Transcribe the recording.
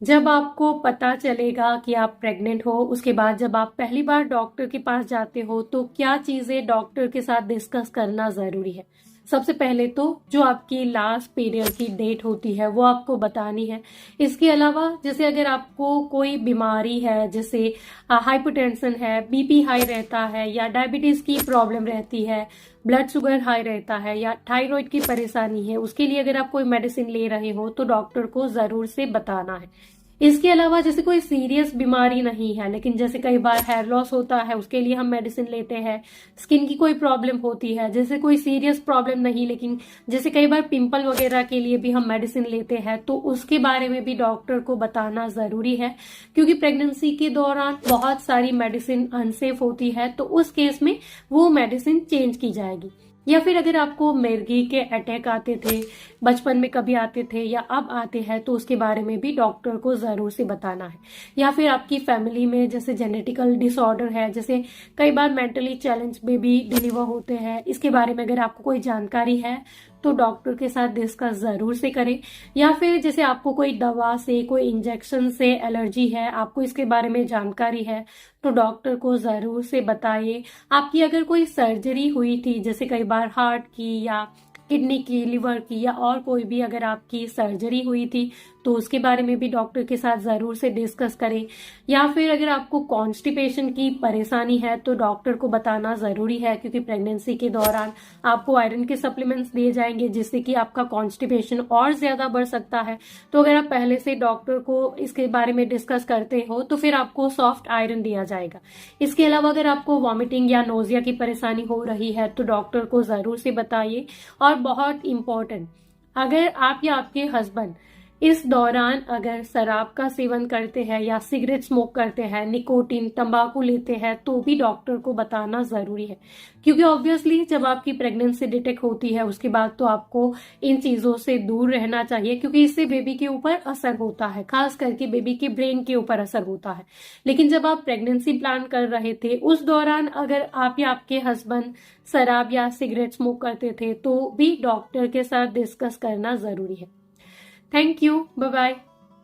जब आपको पता चलेगा कि आप प्रेग्नेंट हो, उसके बाद जब आप पहली बार डॉक्टर के पास जाते हो तो क्या चीजें डॉक्टर के साथ डिस्कस करना जरूरी है। सबसे पहले तो जो आपकी लास्ट पीरियड की डेट होती है वो आपको बतानी है। इसके अलावा जैसे अगर आपको कोई बीमारी है, जैसे हाइपरटेंशन है, बीपी हाई रहता है, या डायबिटीज की प्रॉब्लम रहती है, ब्लड शुगर हाई रहता है, या थायराइड की परेशानी है, उसके लिए अगर आप कोई मेडिसिन ले रहे हो तो डॉक्टर को जरूर से बताना है। इसके अलावा जैसे कोई सीरियस बीमारी नहीं है, लेकिन जैसे कई बार हेयर लॉस होता है, उसके लिए हम मेडिसिन लेते हैं। स्किन की कोई प्रॉब्लम होती है, जैसे कोई सीरियस प्रॉब्लम नहीं, लेकिन जैसे कई बार पिंपल वगैरह के लिए भी हम मेडिसिन लेते हैं, तो उसके बारे में भी डॉक्टर को बताना जरूरी है। क्योंकि प्रेगनेंसी के दौरान बहुत सारी मेडिसिन अनसेफ होती है, तो उस केस में वो मेडिसिन चेंज की जाएगी। या फिर अगर आपको मिर्गी के अटैक आते थे, बचपन में कभी आते थे या अब आते हैं, तो उसके बारे में भी डॉक्टर को जरूर से बताना है। या फिर आपकी फैमिली में जैसे जेनेटिकल डिसऑर्डर है, जैसे कई बार मेंटली चैलेंज बेबी डिलीवर होते हैं, इसके बारे में अगर आपको कोई जानकारी है तो डॉक्टर के साथ डिस्कस जरूर से करें। या फिर जैसे आपको कोई दवा से, कोई इंजेक्शन से एलर्जी है, आपको इसके बारे में जानकारी है, तो डॉक्टर को जरूर से बताइए। आपकी अगर कोई सर्जरी हुई थी, जैसे कई बार हार्ट की या किडनी की, लिवर की, या और कोई भी अगर आपकी सर्जरी हुई थी, तो उसके बारे में भी डॉक्टर के साथ जरूर से डिस्कस करें। या फिर अगर आपको कॉन्स्टिपेशन की परेशानी है तो डॉक्टर को बताना जरूरी है, क्योंकि प्रेगनेंसी के दौरान आपको आयरन के सप्लीमेंट्स दिए जाएंगे, जिससे कि आपका कॉन्स्टिपेशन और ज्यादा बढ़ सकता है। तो अगर आप पहले से डॉक्टर को इसके बारे में डिस्कस करते हो तो फिर आपको सॉफ्ट आयरन दिया जाएगा। इसके अलावा अगर आपको वॉमिटिंग या नोजिया की परेशानी हो रही है तो डॉक्टर को जरूर से बताइए। और बहुत इंपॉर्टेंट, अगर आप या आपके हस्बैंड इस दौरान अगर शराब का सेवन करते हैं या सिगरेट स्मोक करते हैं, निकोटीन तंबाकू लेते हैं, तो भी डॉक्टर को बताना जरूरी है। क्योंकि ऑब्वियसली जब आपकी प्रेगनेंसी डिटेक्ट होती है उसके बाद तो आपको इन चीजों से दूर रहना चाहिए, क्योंकि इससे बेबी के ऊपर असर होता है, खास करके बेबी के ब्रेन के ऊपर असर होता है। लेकिन जब आप प्रेगनेंसी प्लान कर रहे थे उस दौरान अगर आप या आपके हस्बैंड शराब या सिगरेट स्मोक करते थे तो भी डॉक्टर के साथ डिस्कस करना जरूरी है। Thank you, bye bye.